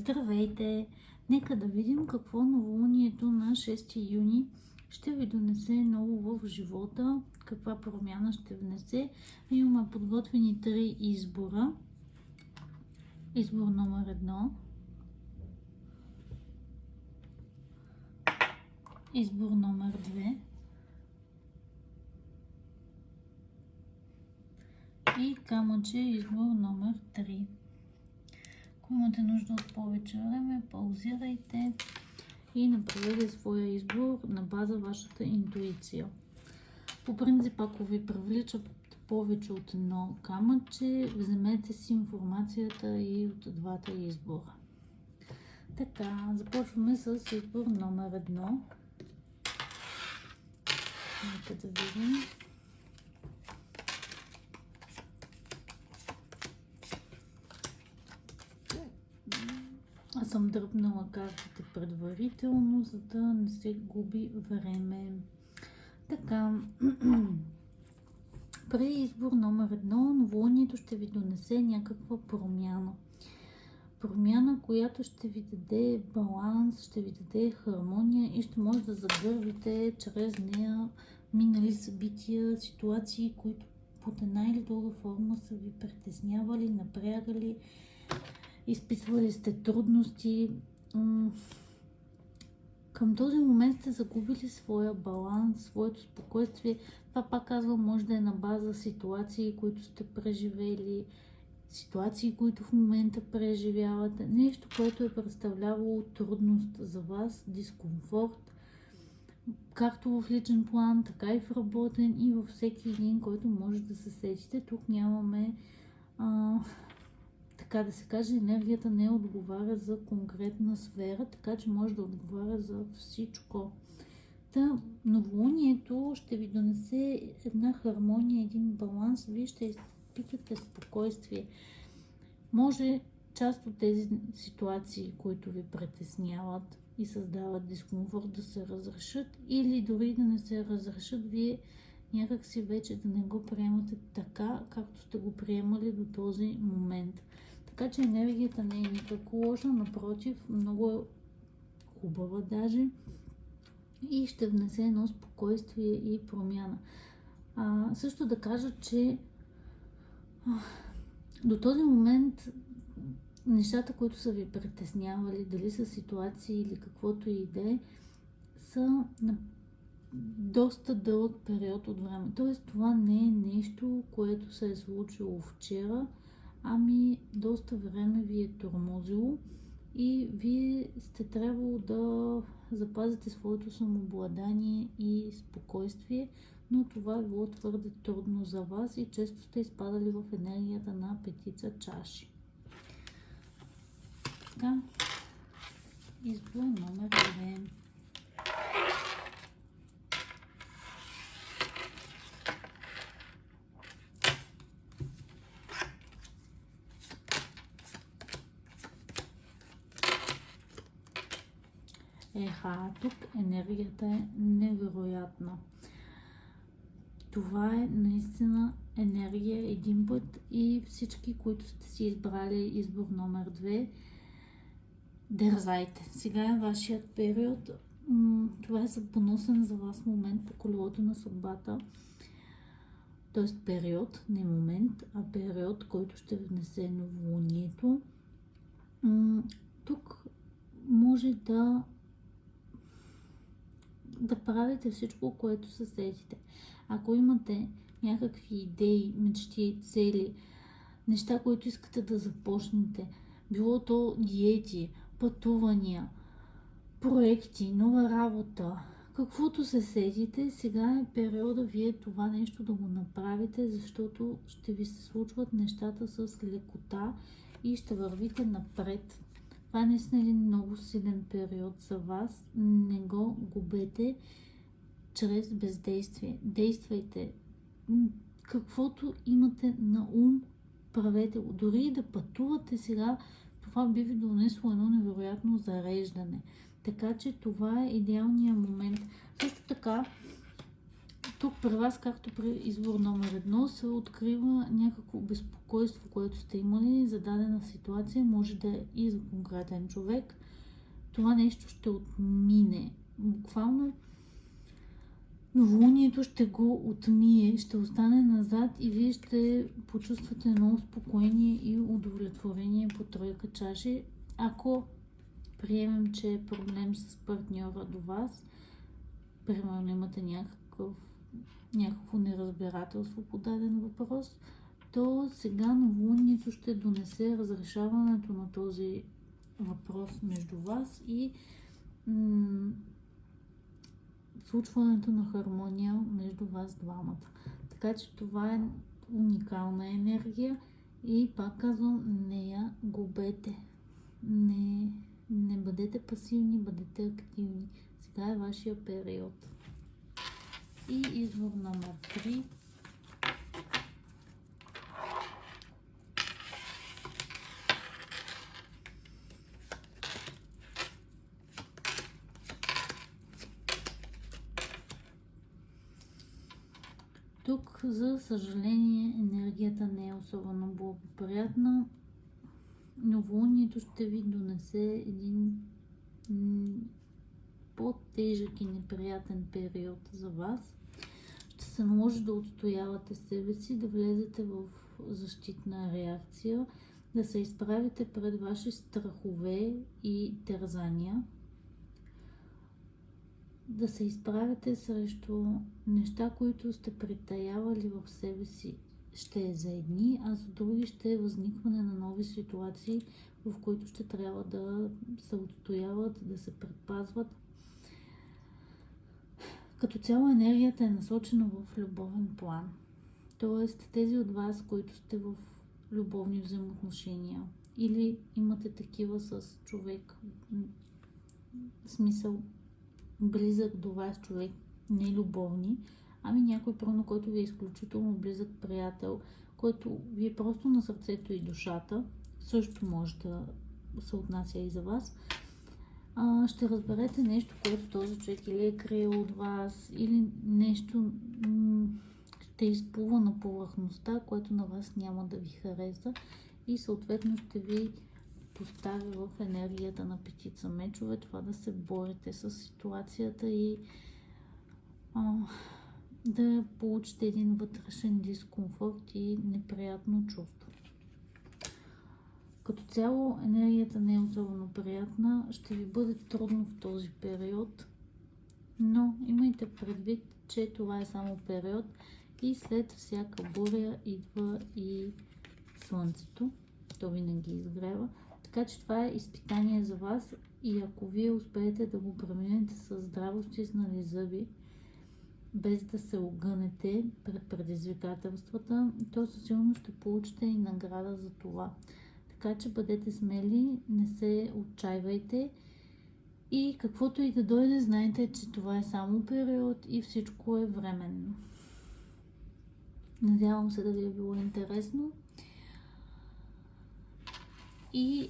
Здравейте! Нека да видим какво новолунието на 6 юни ще ви донесе ново в живота, каква промяна ще внесе. Имаме подготвени 3 избора. Избор номер 1, избор номер 2 и камъче избор номер 3. Ако имате нужда от повече време, паузирайте и направете своя избор на база вашата интуиция. По принцип, ако ви привличат повече от едно камъче, вземете си информацията и от двата избора. Така, започваме с избор номер 1. Нека да видим. Аз съм дръпнала картите предварително, за да не се губи време. Така, при избор номер 1, новолунието ще ви донесе някаква промяна. Промяна, която ще ви даде баланс, ще ви даде хармония и ще може да загърбите чрез нея минали събития, ситуации, които под една или друга форма са ви притеснявали, напрягали, изпитвали сте трудности. Към този момент сте загубили своя баланс, своето спокойствие. Това, пак казвам, може да е на база ситуации, които сте преживели, ситуации, които в момента преживявате. Нещо, което е представлявало трудност за вас, дискомфорт, както в личен план, така и в работен и във всеки един, който може да се сетите. Тук нямаме, така да се каже, енергията не отговаря за конкретна сфера, така че може да отговаря за всичко. Та, новолунието ще ви донесе една хармония, един баланс. Вие ще изпитате спокойствие. Може част от тези ситуации, които ви притесняват и създават дискомфорт, да се разрешат, или дори да не се разрешат, вие някакси вече да не го приемате така, както сте го приемали до този момент. Така че енергията не е никак лоша, напротив, много е хубава даже и ще внесе едно спокойствие и промяна. Също да кажа, че до този момент нещата, които са ви притеснявали, дали са ситуации или каквото и да е, са на доста дълъг период от време. Тоест, това не е нещо, което се е случило вчера, ами доста време ви е тормозило и вие сте трябвало да запазите своето самообладание и спокойствие, но това е било твърде трудно за вас и често сте изпадали в енергията на петица чаши. Така, избор номер 2. Тук енергията е невероятна. Това е наистина енергия един път и всички, които сте си избрали избор номер 2, дързайте. Сега е вашият период. Това е съдбоносен за вас момент по колелото на съдбата. Тоест период, не момент, а период, който ще внесе новолунието. Тук може да правите всичко, което се сетите. Ако имате някакви идеи, мечти, цели, неща, които искате да започнете, било то диети, пътувания, проекти, нова работа, каквото се сетите, сега е периода вие това нещо да го направите, защото ще ви се случват нещата с лекота и ще вървите напред. Това е наистина един много силен период за вас. Не го губете чрез бездействие. Действайте. Каквото имате на ум, правете го. Дори и да пътувате сега, това би ви донесло едно невероятно зареждане. Така че това е идеалният момент. Също така, тук при вас, както при избор номер 1, се открива някакво безпокойство, което сте имали за дадена ситуация, може да е и за конкретен човек. Това нещо ще отмине. Буквално новолунието ще го отмие, ще остане назад и вие ще почувствате едно успокоение и удовлетворение по тройка чаши. Ако приемем, че е проблем с партньора до вас, примерно имате някакво неразбирателство по даден въпрос, то сега новолунието ще донесе разрешаването на този въпрос между вас и случването на хармония между вас двамата. Така че това е уникална енергия и пак казвам, не я губете. Не бъдете пасивни, бъдете активни. Сега е вашия период. И извор номер 3. Тук, за съжаление, енергията не е особено благоприятна. Новолунието ще ви донесе един по-тежък и неприятен период за вас. Ще се наложи да отстоявате себе си, да влезете в защитна реакция, да се изправите пред ваши страхове и терзания, да се изправите срещу неща, които сте притаявали в себе си. Ще е за едни, а за други ще е възникване на нови ситуации, в които ще трябва да се отстояват, да се предпазват. Като цяло енергията е насочена в любовен план. Тоест тези от вас, които сте в любовни взаимоотношения или имате такива с човек, в смисъл близък до вас човек, не любовни, ами някой пръвно, който ви е изключително близък приятел, който ви е просто на сърцето и душата, също може да се отнася и за вас. Ще разберете нещо, което този човек или е криел от вас, или нещо ще изплува на повърхността, което на вас няма да ви хареса и съответно ще ви поставя в енергията на петица мечове, това да се борите с ситуацията и да получите един вътрешен дискомфорт и неприятно чувство. Като цяло енергията не е особено приятна, ще ви бъде трудно в този период, но имайте предвид, че това е само период и след всяка буря идва и слънцето, то винаги изгрява. Така че това е изпитание за вас и ако вие успеете да го преминете с здраво стиснали зъби, без да се огънете пред предизвикателствата, то със сигурност ще получите и награда за това. Така че бъдете смели, не се отчаивайте и каквото и да дойде, знайте, че това е само период и всичко е временно. Надявам се да ви е било интересно и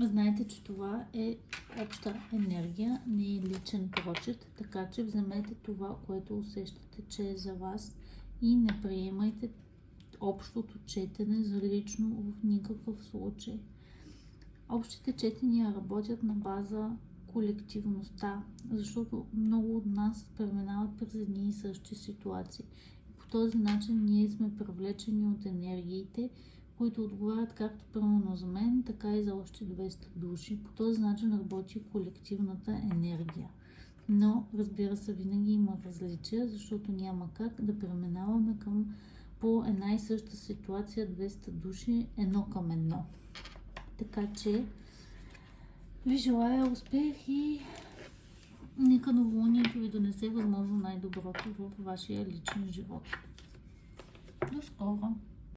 знаете, че това е обща енергия, не е личен прочит, така че вземете това, което усещате, че е за вас и не приемайте общото четене за лично в никакъв случай. Общите четения работят на база колективността, защото много от нас преминават през едни и същи ситуации. По този начин ние сме привлечени от енергиите, които отговарят както примерно за мен, така и за още 200 души. По този начин работи колективната енергия. Но, разбира се, винаги има различия, защото няма как да преминаваме по една и съща ситуация 200 души едно към едно. Така че ви желая успех и нека новолунието ви донесе възможно най-доброто в вашия личен живот. До скоро!